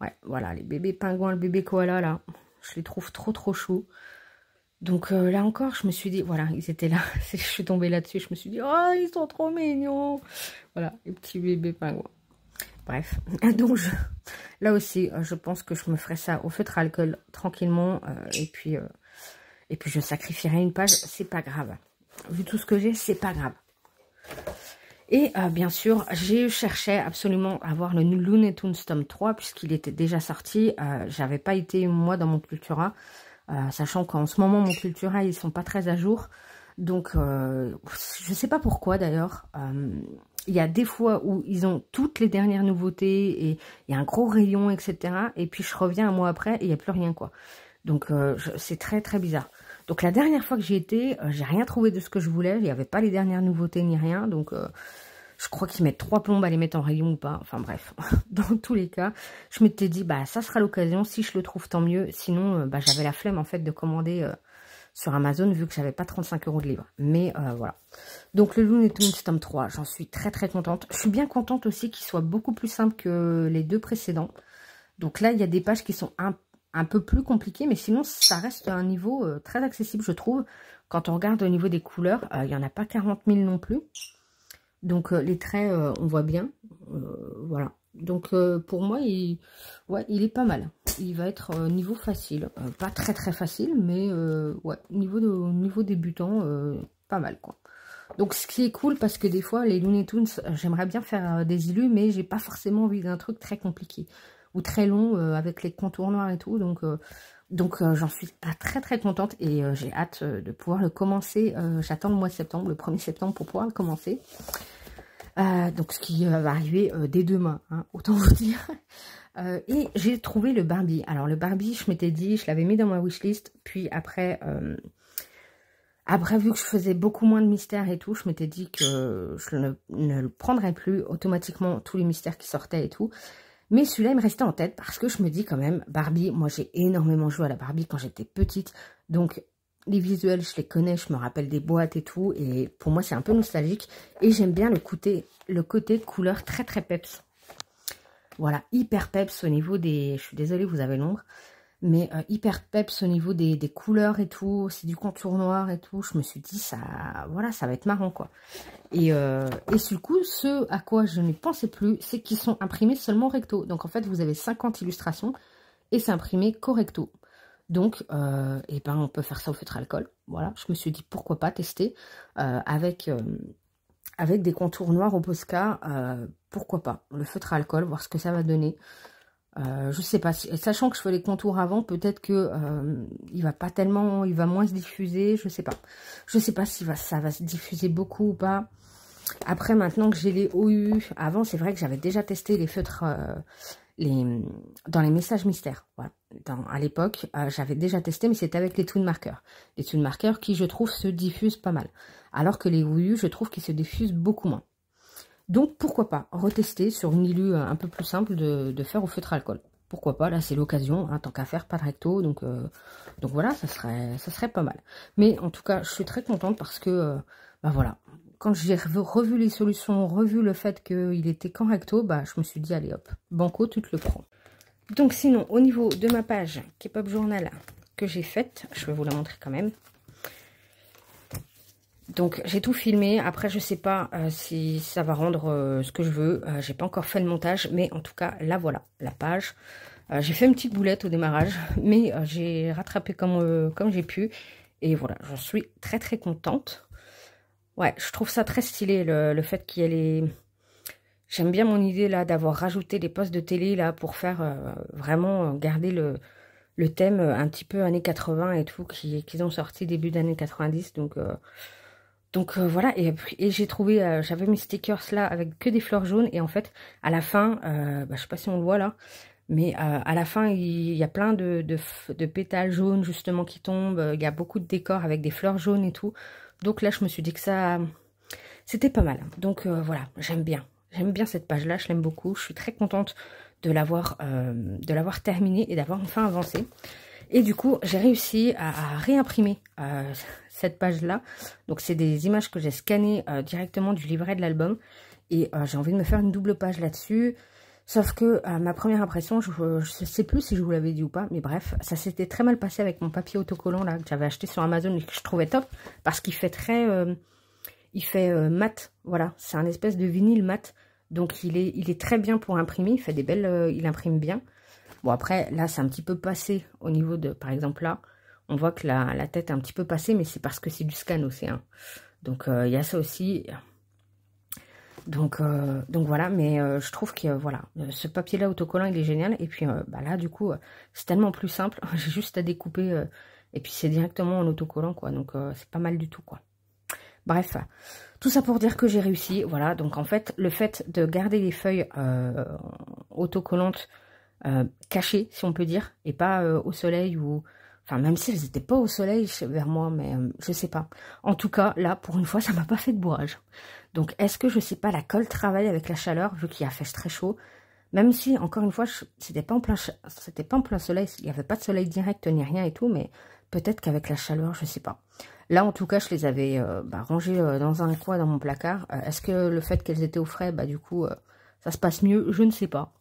Ouais, voilà, les bébés pingouins, le bébé koala là. Je les trouve trop trop chauds. Donc là encore, je me suis dit, voilà, ils étaient là. Je suis tombée là-dessus, je me suis dit, oh, ils sont trop mignons. Voilà, les petits bébés pingouins. Bref, donc là aussi, je pense que je me ferai ça au feutre alcool tranquillement. Et puis je sacrifierai une page, c'est pas grave. Vu tout ce que j'ai, c'est pas grave. Et bien sûr, j'ai cherché absolument à avoir le Looney Tunes tome 3, puisqu'il était déjà sorti. J'avais pas été, moi, dans mon Cultura. Sachant qu'en ce moment, mon Cultura, ils sont pas très à jour. Donc, je sais pas pourquoi d'ailleurs. Il y a des fois où ils ont toutes les dernières nouveautés et il y a un gros rayon, etc. Et puis, je reviens un mois après et il n'y a plus rien, quoi. Donc, c'est très, très bizarre. Donc, la dernière fois que j'y étais, j'ai rien trouvé de ce que je voulais. Il n'y avait pas les dernières nouveautés ni rien. Donc, je crois qu'ils mettent 3 plombes à les mettre en rayon ou pas. Enfin bref, dans tous les cas, je m'étais dit, bah ça sera l'occasion. Si je le trouve, tant mieux. Sinon, bah, j'avais la flemme en fait de commander sur Amazon vu que j'avais pas 35 € de livre. Mais voilà. Donc le Looney Tunes tome 3, j'en suis très très contente. Je suis bien contente aussi qu'il soit beaucoup plus simple que les deux précédents. Donc là, il y a des pages qui sont un peu plus compliquées, mais sinon ça reste un niveau très accessible, je trouve. Quand on regarde au niveau des couleurs, il n'y en a pas 40 000 non plus. Donc les traits, on voit bien. Voilà. Donc pour moi, il est pas mal. Il va être niveau facile. Pas très très facile, mais ouais, niveau débutant, pas mal quoi. Donc ce qui est cool, parce que des fois, les Looney Tunes, j'aimerais bien faire des illus, mais j'ai pas forcément envie d'un truc très compliqué. Ou très long, avec les contours noirs et tout. Donc j'en suis très très contente et j'ai hâte de pouvoir le commencer. J'attends le mois de septembre, le 1er septembre pour pouvoir le commencer. Donc ce qui va arriver dès demain, hein, autant vous dire. Et j'ai trouvé le Barbie. Alors le Barbie, je m'étais dit, je l'avais mis dans ma wishlist. Puis après, vu que je faisais beaucoup moins de mystères et tout, je m'étais dit que je ne le prendrais plus automatiquement, tous les mystères qui sortaient et tout. Mais celui-là, il me restait en tête parce que je me dis quand même, Barbie, moi j'ai énormément joué à la Barbie quand j'étais petite. Donc les visuels, je les connais, je me rappelle des boîtes et tout. Et pour moi, c'est un peu nostalgique. Et j'aime bien le côté couleur très très peps. Voilà, hyper peps au niveau des... Je suis désolée, vous avez l'ombre. Mais hyper peps au niveau des couleurs et tout. C'est du contour noir et tout. Je me suis dit, voilà, ça va être marrant quoi. Et sur le coup, ce à quoi je ne pensais plus, c'est qu'ils sont imprimés seulement recto. Donc en fait, vous avez 50 illustrations et c'est imprimé correcto. Donc, et ben, on peut faire ça au feutre alcool. Voilà, je me suis dit pourquoi pas tester avec des contours noirs au Posca. Pourquoi pas le feutre alcool, voir ce que ça va donner. Je sais pas, sachant que je fais les contours avant, peut-être que il va moins se diffuser. Je sais pas si ça va se diffuser beaucoup ou pas. Après, maintenant que j'ai les OU, avant c'est vrai que j'avais déjà testé les feutres dans les messages mystères. Voilà. À l'époque, j'avais déjà testé, mais c'était avec les Toon Markers. Les Toon Markers qui, je trouve, se diffusent pas mal. Alors que les OU, je trouve qu'ils se diffusent beaucoup moins. Donc, pourquoi pas retester sur une illu un peu plus simple de faire au feutre alcool. Pourquoi pas, là, c'est l'occasion, hein, tant qu'à faire, pas de recto. Donc voilà, ça serait pas mal. Mais en tout cas, je suis très contente parce que, bah voilà, quand j'ai revu les solutions, revu le fait qu'il était qu'en recto, bah je me suis dit, allez hop, banco, tu te le prends. Donc sinon, au niveau de ma page K-Pop Journal que j'ai faite, je vais vous la montrer quand même. Donc j'ai tout filmé, après je sais pas si ça va rendre ce que je veux, j'ai pas encore fait le montage, mais en tout cas là voilà, la page. J'ai fait une petite boulette au démarrage, mais j'ai rattrapé comme j'ai pu, et voilà, j'en suis très très contente. Ouais, je trouve ça très stylé le fait qu'il y ait les... J'aime bien mon idée là d'avoir rajouté les postes de télé là pour faire vraiment garder le thème un petit peu années 80 et tout qu'ils ont sorti début d'années 90, donc voilà, et j'ai trouvé, j'avais mes stickers là avec que des fleurs jaunes, et en fait, à la fin, je sais pas si on le voit là, mais à la fin, il y a plein de pétales jaunes justement qui tombent, il y a beaucoup de décors avec des fleurs jaunes et tout, donc là, je me suis dit que ça, c'était pas mal. Donc voilà, j'aime bien cette page-là, je l'aime beaucoup, je suis très contente de l'avoir terminée et d'avoir enfin avancé. Et du coup, j'ai réussi à réimprimer cette page-là. Donc, c'est des images que j'ai scannées directement du livret de l'album. Et j'ai envie de me faire une double page là-dessus. Sauf que ma première impression, je ne sais plus si je vous l'avais dit ou pas. Mais bref, ça s'était très mal passé avec mon papier autocollant là, que j'avais acheté sur Amazon et que je trouvais top. Parce qu'il fait très... il fait mat. Voilà, c'est un espèce de vinyle mat. Donc, il est très bien pour imprimer. Il fait des belles... il imprime bien. Bon, après, là, c'est un petit peu passé au niveau de... Par exemple, là, on voit que la tête est un petit peu passée, mais c'est parce que c'est du scan aussi. Hein. Donc, il y a ça aussi. Donc voilà, mais je trouve que, voilà, ce papier-là autocollant, il est génial. Et puis, là, du coup, c'est tellement plus simple. J'ai juste à découper, et puis c'est directement en autocollant, quoi. Donc, c'est pas mal du tout, quoi. Bref, tout ça pour dire que j'ai réussi. Voilà, donc en fait, le fait de garder les feuilles autocollantes cachées, si on peut dire, et pas au soleil ou... Enfin, même si elles n'étaient pas au soleil vers moi, mais je sais pas. En tout cas, là, pour une fois, ça m'a pas fait de bourrage. Donc, est-ce que, je sais pas, la colle travaille avec la chaleur, vu qu'il a fait très chaud. Même si, encore une fois, c'était pas en plein soleil, il n'y avait pas de soleil direct ni rien et tout, mais Peut-être qu'avec la chaleur, je sais pas. Là, en tout cas, je les avais rangées dans un coin dans mon placard. Est-ce que le fait qu'elles étaient au frais, du coup, ça se passe mieux? Je ne sais pas.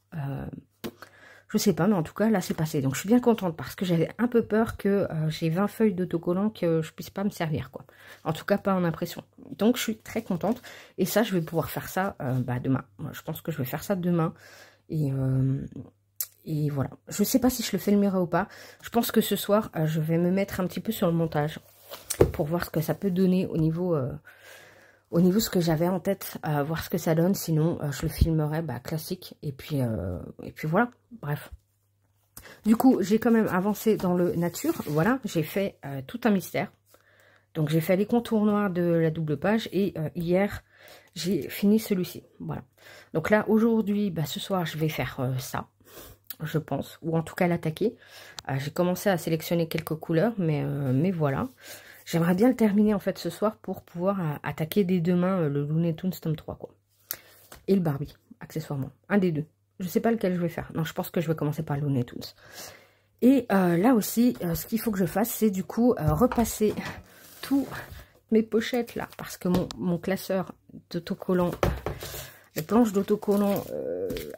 Je sais pas, mais en tout cas, là, c'est passé. Donc, je suis bien contente parce que j'avais un peu peur que j'ai 20 feuilles d'autocollant que je puisse pas me servir, quoi. En tout cas, pas en impression. Donc, je suis très contente. Et ça, je vais pouvoir faire ça demain. Moi, je pense que je vais faire ça demain. Et voilà. Je sais pas si je le filmerai ou pas. Je pense que ce soir, je vais me mettre un petit peu sur le montage pour voir ce que ça peut donner au niveau ce que j'avais en tête, voir ce que ça donne. Sinon, je le filmerai classique. Et puis voilà. Bref. Du coup, j'ai quand même avancé dans le nature. Voilà, j'ai fait tout un mystère. Donc, j'ai fait les contours noirs de la double page. Et hier, j'ai fini celui-ci. Voilà. Donc là, aujourd'hui, ce soir, je vais faire ça. Je pense. Ou en tout cas, l'attaquer. J'ai commencé à sélectionner quelques couleurs. Mais voilà. J'aimerais bien le terminer en fait ce soir pour pouvoir attaquer dès demain le Looney Tunes tome 3 quoi. Et le Barbie, accessoirement. Un des deux. Je sais pas lequel je vais faire. Non, je pense que je vais commencer par le Looney Tunes. Et là aussi, ce qu'il faut que je fasse, c'est du coup repasser tous mes pochettes là. Parce que mon classeur d'autocollants, les planches d'autocollants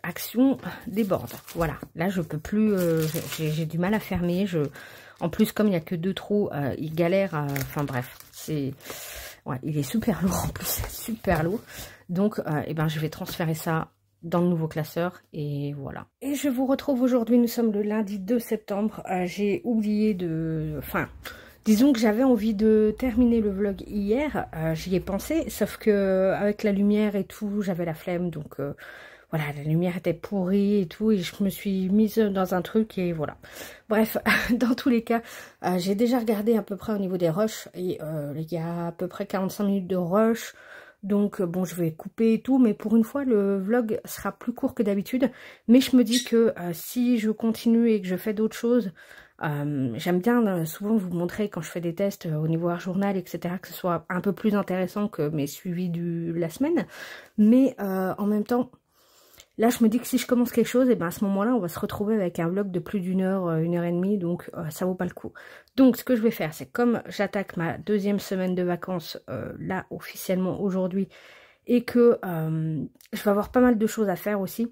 Action déborde. Voilà. Là, je peux plus. J'ai du mal à fermer. En plus, comme il n'y a que 2 trous, il galère. Enfin bref, ouais, il est super lourd en plus, super lourd. Donc, je vais transférer ça dans le nouveau classeur et voilà. Et je vous retrouve aujourd'hui. Nous sommes le lundi 2 septembre. J'ai oublié enfin, disons que j'avais envie de terminer le vlog hier. J'y ai pensé, sauf que avec la lumière et tout, j'avais la flemme, donc. Voilà, la lumière était pourrie et tout, et je me suis mise dans un truc, et voilà. Bref, dans tous les cas, j'ai déjà regardé à peu près au niveau des rushs, et il y a à peu près 45 minutes de rush, donc bon, je vais couper et tout, mais pour une fois, le vlog sera plus court que d'habitude, mais je me dis que si je continue et que je fais d'autres choses, j'aime bien souvent vous montrer quand je fais des tests au niveau art journal, etc., que ce soit un peu plus intéressant que mes suivis de la semaine, mais en même temps, là, je me dis que si je commence quelque chose, et à ce moment-là, on va se retrouver avec un vlog de plus d'1 heure, 1 heure et demie, donc ça vaut pas le coup. Donc, ce que je vais faire, c'est comme j'attaque ma 2e semaine de vacances, là, officiellement aujourd'hui, et que je vais avoir pas mal de choses à faire aussi.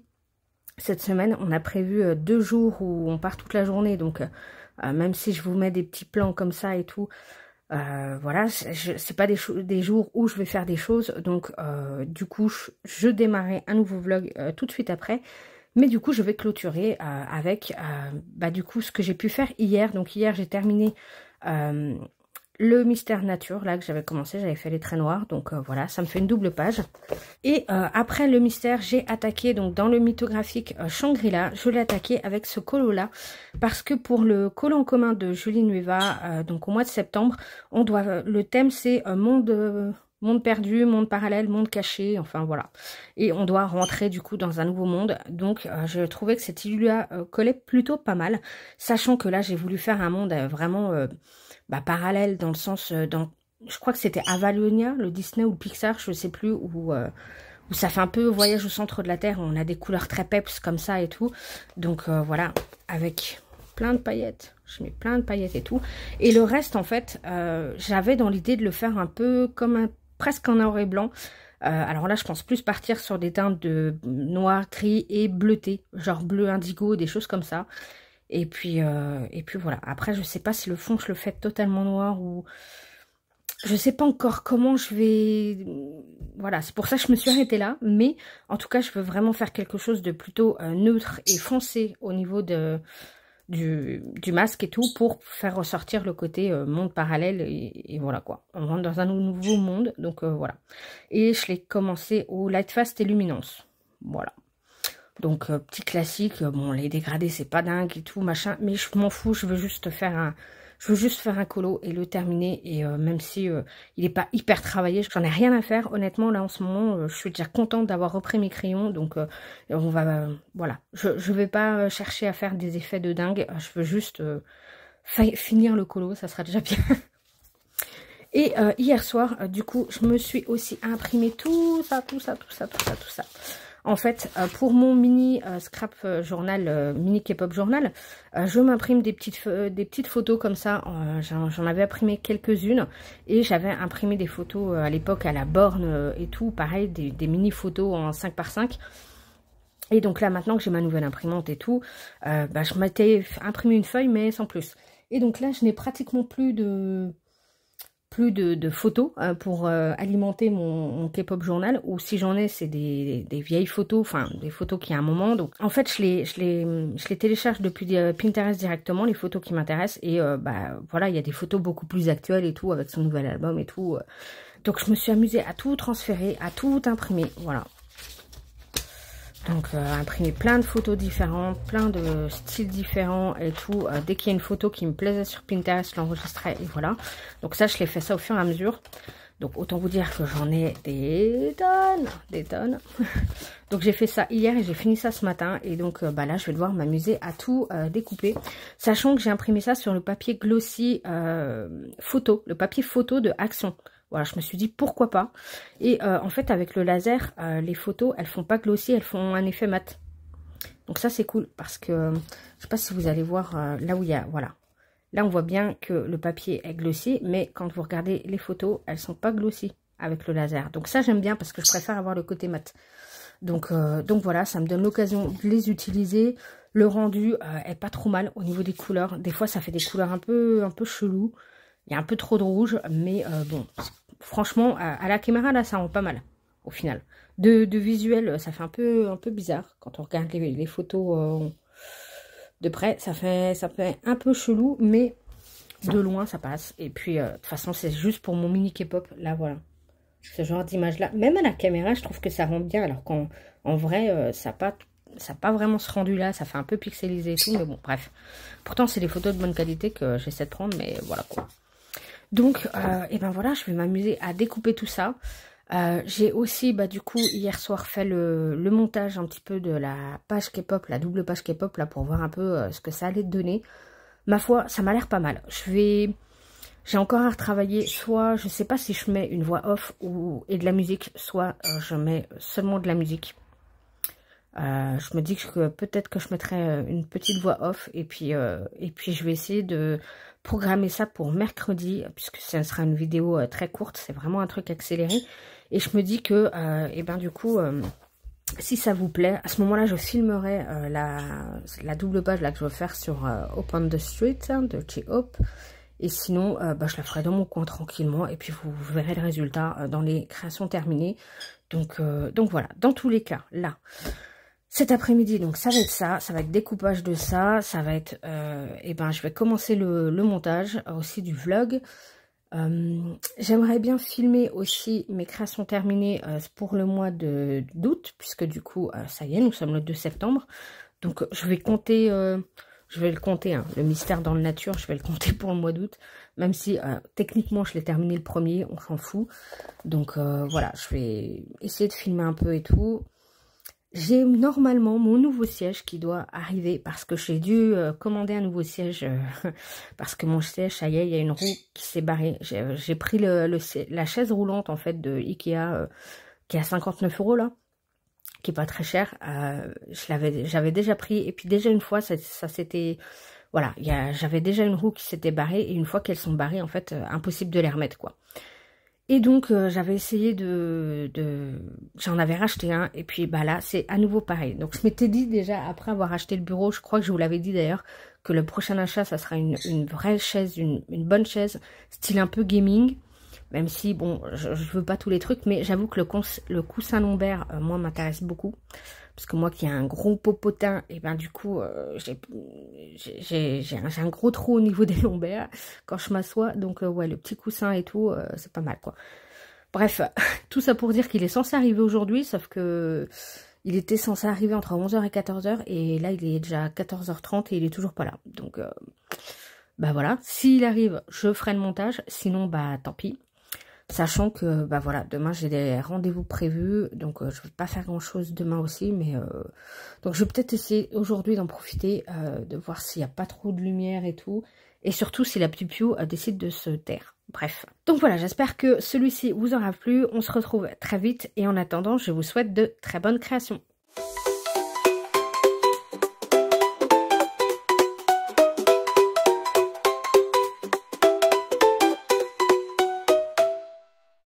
Cette semaine, on a prévu 2 jours où on part toute la journée, donc même si je vous mets des petits plans comme ça et tout, voilà, c'est pas des jours où je vais faire des choses, donc du coup je démarrerai un nouveau vlog tout de suite après, mais du coup je vais clôturer avec du coup ce que j'ai pu faire hier. Donc hier j'ai terminé le mystère nature là que j'avais commencé, j'avais fait les traits noirs, donc voilà, ça me fait une double page. Et après le mystère, j'ai attaqué donc dans le mythographique Shangri-La, je l'ai attaqué avec ce colo là, parce que pour le colo en commun de Julie Nueva, donc au mois de septembre, le thème c'est monde perdu, monde parallèle, monde caché, enfin voilà. Et on doit rentrer du coup dans un nouveau monde, donc je trouvais que cette illustration collait plutôt pas mal, sachant que là j'ai voulu faire un monde vraiment parallèle dans le sens, je crois que c'était Avalonia, le Disney ou le Pixar, je sais plus, où ça fait un peu voyage au centre de la Terre, où on a des couleurs très peps comme ça et tout. Donc voilà, avec plein de paillettes, je mets plein de paillettes et tout. Et le reste, en fait, j'avais dans l'idée de le faire un peu comme presque en noir et blanc. Alors là, je pense plus partir sur des teintes de noir, gris et bleuté, genre bleu indigo, des choses comme ça. Et puis voilà. Après, je sais pas si le fond, je le fais totalement noir ou... Je sais pas encore comment je vais... Voilà, c'est pour ça que je me suis arrêtée là. Mais en tout cas, je veux vraiment faire quelque chose de plutôt neutre et foncé au niveau du masque et tout, pour faire ressortir le côté monde parallèle. Et voilà quoi. On rentre dans un nouveau monde. Donc voilà. Et je l'ai commencé au Lightfast et Luminance. Voilà. Donc petit classique, bon les dégradés c'est pas dingue et tout machin, mais je m'en fous, je veux juste faire un colo et le terminer. Et même si il est pas hyper travaillé, j'en ai rien à faire honnêtement là en ce moment. Je suis déjà contente d'avoir repris mes crayons, donc on va voilà, je vais pas chercher à faire des effets de dingue, je veux juste finir le colo, ça sera déjà bien. Et hier soir, du coup, je me suis aussi imprimé tout ça. En fait, pour mon mini scrap journal, mini K-pop journal, je m'imprime des petites photos comme ça. J'en avais imprimé quelques-unes et j'avais imprimé des photos à l'époque à la borne et tout. Pareil, des mini photos en 5x5. Et donc là, maintenant que j'ai ma nouvelle imprimante et tout, je m'étais imprimé une feuille, mais sans plus. Et donc là, je n'ai pratiquement plus de photos pour alimenter mon K-pop journal, ou si j'en ai, c'est des vieilles photos, enfin des photos qui a un moment. Donc en fait, je les télécharge depuis Pinterest directement, les photos qui m'intéressent, et voilà, il y a des photos beaucoup plus actuelles et tout, avec son nouvel album et tout. Donc je me suis amusée à tout transférer, à tout imprimer, voilà. Donc imprimer plein de photos différentes, plein de styles différents et tout. Dès qu'il y a une photo qui me plaisait sur Pinterest, je l'enregistrais et voilà. Donc ça, je l'ai fait ça au fur et à mesure. Donc autant vous dire que j'en ai des tonnes. Donc j'ai fait ça hier et j'ai fini ça ce matin. Et donc là, je vais devoir m'amuser à tout découper. Sachant que j'ai imprimé ça sur le papier glossy photo, le papier photo de Action. Voilà, je me suis dit pourquoi pas. Et en fait, avec le laser, les photos, elles font pas glossy, elles font un effet mat. Donc ça, c'est cool parce que, je sais pas si vous allez voir là où il y a, voilà. Là, on voit bien que le papier est glossy, mais quand vous regardez les photos, elles sont pas glossy avec le laser. Donc ça, j'aime bien parce que je préfère avoir le côté mat. Donc voilà, ça me donne l'occasion de les utiliser. Le rendu est pas trop mal au niveau des couleurs. Des fois, ça fait des couleurs un peu chelou. Il y a un peu trop de rouge, mais bon, franchement, à la caméra, là, ça rend pas mal, au final. De visuel, ça fait un peu bizarre. Quand on regarde les photos de près, ça fait un peu chelou, mais de loin, ça passe. Et puis, de toute façon, c'est juste pour mon mini K-pop. Là, voilà. Ce genre d'image-là. Même à la caméra, je trouve que ça rend bien, alors qu'en vrai, ça n'a pas vraiment ce rendu-là. Ça fait un peu pixelisé et tout, mais bon, bref. Pourtant, c'est des photos de bonne qualité que j'essaie de prendre, mais voilà, quoi. Donc, et ben voilà, je vais m'amuser à découper tout ça. J'ai aussi, du coup, hier soir fait le montage un petit peu de la page K-pop, la double page K-pop, là, pour voir un peu ce que ça allait donner. Ma foi, ça m'a l'air pas mal. J'ai encore à retravailler, soit, je sais pas si je mets une voix off et de la musique, soit je mets seulement de la musique. Je me dis que peut-être que je mettrai une petite voix off et puis je vais essayer de programmer ça pour mercredi puisque ce sera une vidéo très courte, c'est vraiment un truc accéléré et je me dis que du coup si ça vous plaît, à ce moment-là je filmerai la double page là que je vais faire sur Open the Street de J-Hope et sinon je la ferai dans mon coin tranquillement et puis vous verrez le résultat dans les créations terminées. Donc voilà, dans tous les cas là cet après-midi, donc ça va être ça va être découpage de ça va être, je vais commencer le montage aussi du vlog. J'aimerais bien filmer aussi mes créations terminées pour le mois d'août, puisque du coup, ça y est, nous sommes le 2 septembre. Donc je vais compter, je vais le compter, hein, le mystère dans le nature, je vais le compter pour le mois d'août, même si techniquement je l'ai terminé le premier, on s'en fout. Donc voilà, je vais essayer de filmer un peu et tout. J'ai normalement mon nouveau siège qui doit arriver parce que j'ai dû commander un nouveau siège parce que mon siège, ça y est, il y a une roue qui s'est barrée. J'ai pris la chaise roulante en fait de Ikea qui est à 59 € là, qui est pas très cher. J'avais déjà pris et puis déjà une fois ça s'était... Voilà, j'avais déjà une roue qui s'était barrée et une fois qu'elles sont barrées, en fait, impossible de les remettre quoi. Et donc, j'avais essayé j'en avais racheté un, et puis là, c'est à nouveau pareil. Donc, je m'étais dit déjà, après avoir acheté le bureau, je crois que je vous l'avais dit d'ailleurs, que le prochain achat, ça sera une vraie chaise, une bonne chaise, style un peu gaming. Même si, bon, je veux pas tous les trucs, mais j'avoue que le coussin lombaire, moi, m'intéresse beaucoup. Parce que moi qui ai un gros popotin, et du coup, j'ai un gros trou au niveau des lombaires quand je m'assois. Donc, ouais, le petit coussin et tout, c'est pas mal, quoi. Bref, tout ça pour dire qu'il est censé arriver aujourd'hui, sauf que il était censé arriver entre 11h et 14h. Et là, il est déjà 14h30 et il est toujours pas là. Donc, voilà. S'il arrive, je ferai le montage. Sinon, tant pis. Sachant que, voilà, demain j'ai des rendez-vous prévus, donc je vais pas faire grand-chose demain aussi, mais donc je vais peut-être essayer aujourd'hui d'en profiter, de voir s'il n'y a pas trop de lumière et tout, et surtout si la Piu décide de se taire. Bref. Donc voilà, j'espère que celui-ci vous aura plu, on se retrouve très vite, et en attendant, je vous souhaite de très bonnes créations.